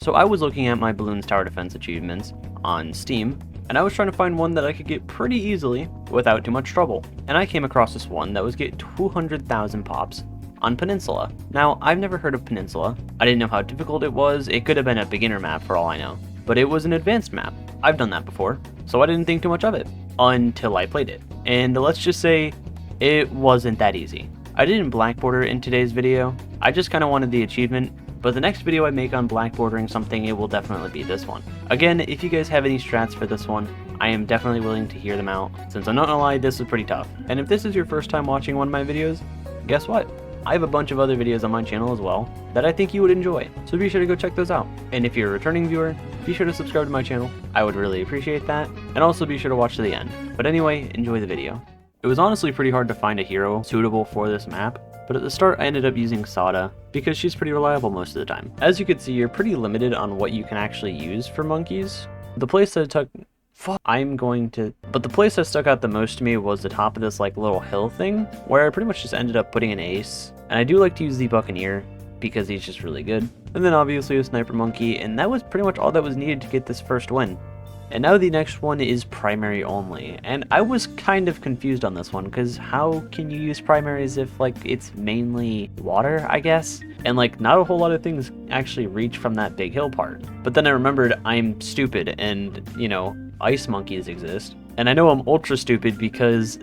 So I was looking at my Bloons Tower Defense achievements on Steam, and I was trying to find one that I could get pretty easily without too much trouble. And I came across this one that was get 200,000 pops on Peninsula. Now, I've never heard of Peninsula. I didn't know how difficult it was. It could have been a beginner map for all I know, but it was an advanced map. I've done that before, so I didn't think too much of it until I played it. And let's just say it wasn't that easy. I didn't black border in today's video. I just kind of wanted the achievement, but the next video I make on black bordering something, it will definitely be this one. Again, if you guys have any strats for this one, I am definitely willing to hear them out, since I'm not gonna lie, this is pretty tough. And if this is your first time watching one of my videos, guess what? I have a bunch of other videos on my channel as well that I think you would enjoy, so be sure to go check those out. And if you're a returning viewer, be sure to subscribe to my channel. I would really appreciate that, and also be sure to watch to the end. But anyway, enjoy the video. It was honestly pretty hard to find a hero suitable for this map, but at the start I ended up using Sada because she's pretty reliable most of the time. As you can see, you're pretty limited on what you can actually use for monkeys. The place that stuck out the most to me was the top of this like little hill thing, where I pretty much just ended up putting an ace. And I do like to use the Buccaneer because he's just really good. And then obviously a sniper monkey, and that was pretty much all that was needed to get this first win. And now the next one is primary only, and I was kind of confused on this one, because how can you use primaries if like it's mainly water, I guess? And like not a whole lot of things actually reach from that big hill part. But then I remembered I'm stupid, and you know, ice monkeys exist. And I know I'm ultra stupid because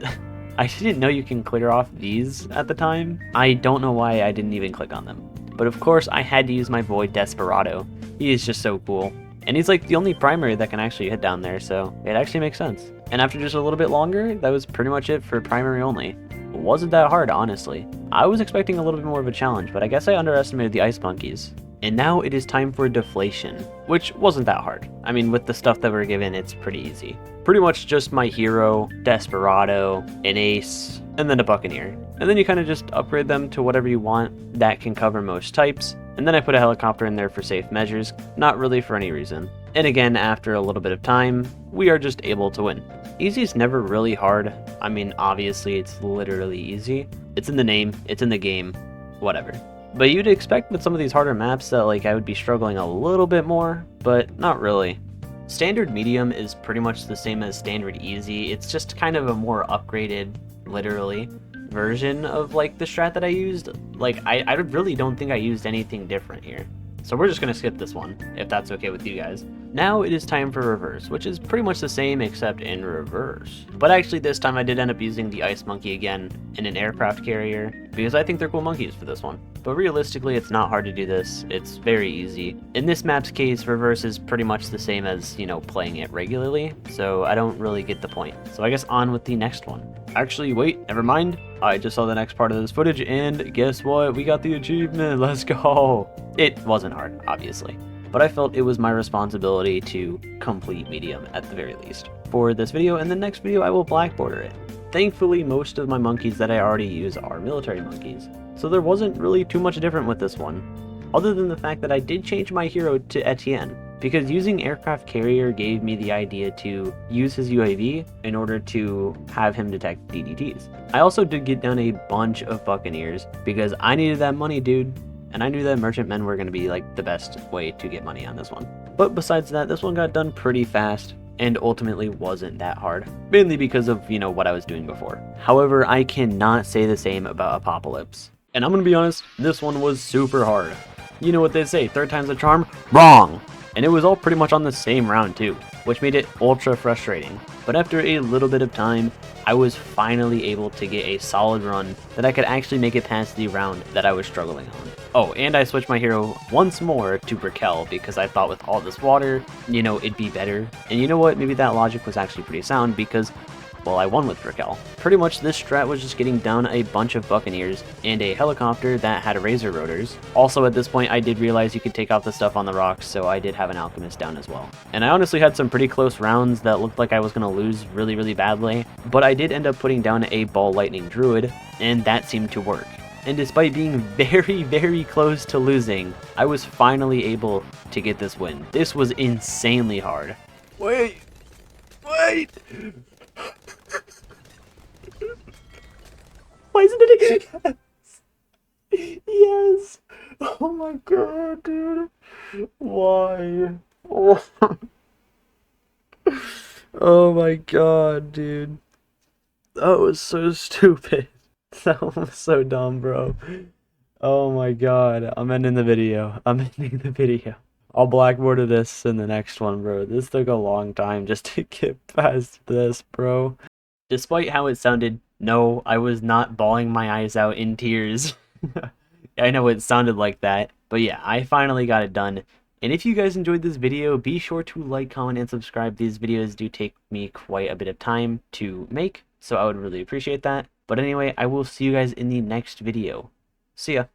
I didn't know you can clear off these at the time. I don't know why I didn't even click on them. But of course I had to use my boy Desperado. He is just so cool. And he's like the only primary that can actually hit down there, so it actually makes sense. And after just a little bit longer, that was pretty much it for primary only. It wasn't that hard, honestly. I was expecting a little bit more of a challenge, but I guess I underestimated the ice monkeys. And now it is time for deflation, which wasn't that hard. I mean, with the stuff that we're given, it's pretty easy. Pretty much just my hero, Desperado, an ace, and then a Buccaneer. And then you kind of just upgrade them to whatever you want that can cover most types. And then I put a helicopter in there for safe measures, not really for any reason. And again, after a little bit of time, we are just able to win. Easy is never really hard. I mean, obviously it's literally easy. It's in the name, it's in the game, whatever. But you'd expect with some of these harder maps that like I would be struggling a little bit more, but not really. Standard medium is pretty much the same as standard easy. It's just kind of a more upgraded, literally, version of like the strat that I used. Like I really don't think I used anything different here. So we're just gonna skip this one, if that's okay with you guys. Now it is time for reverse, which is pretty much the same except in reverse. But actually this time I did end up using the ice monkey again in an aircraft carrier, because I think they're cool monkeys for this one. But realistically, it's not hard to do this. It's very easy. In this map's case, reverse is pretty much the same as, you know, playing it regularly, so I don't really get the point. So I guess on with the next one. Actually, wait, never mind. I just saw the next part of this footage, and guess what? We got the achievement. Let's go. It wasn't hard, obviously, but I felt it was my responsibility to complete medium at the very least. For this video and the next video, I will black border it. Thankfully, most of my monkeys that I already use are military monkeys, so there wasn't really too much different with this one, other than the fact that I did change my hero to Etienne, because using aircraft carrier gave me the idea to use his UAV in order to have him detect DDTs. I also did get down a bunch of Buccaneers because I needed that money, dude, and I knew that merchantmen were going to be like the best way to get money on this one. But besides that, this one got done pretty fast and ultimately wasn't that hard, mainly because of, you know, what I was doing before. However, I cannot say the same about Apocalypse. And I'm gonna be honest, this one was super hard. You know what they say, third time's a charm? Wrong! And it was all pretty much on the same round too, which made it ultra frustrating. But after a little bit of time, I was finally able to get a solid run that I could actually make it past the round that I was struggling on. Oh, and I switched my hero once more to Brickell because I thought with all this water, you know, it'd be better. And you know what, maybe that logic was actually pretty sound because, well, I won with Brickell. Pretty much this strat was just getting down a bunch of Buccaneers and a helicopter that had razor rotors. Also at this point I did realize you could take off the stuff on the rocks, so I did have an alchemist down as well. And I honestly had some pretty close rounds that looked like I was going to lose really badly, but I did end up putting down a ball lightning druid, and that seemed to work. And despite being very close to losing, I was finally able to get this win. This was insanely hard. Wait! Why isn't it a yes? Yes! Oh my god, dude. Why? Oh, oh my god, dude. That was so stupid. That was so dumb, bro. Oh my god. I'm ending the video. I'm ending the video. I'll blackboard this in the next one, bro. This took a long time just to get past this, bro. Despite how it sounded, no, I was not bawling my eyes out in tears. I know it sounded like that, but yeah, I finally got it done. And if you guys enjoyed this video, be sure to like, comment, and subscribe. These videos do take me quite a bit of time to make, so I would really appreciate that. But anyway, I will see you guys in the next video. See ya.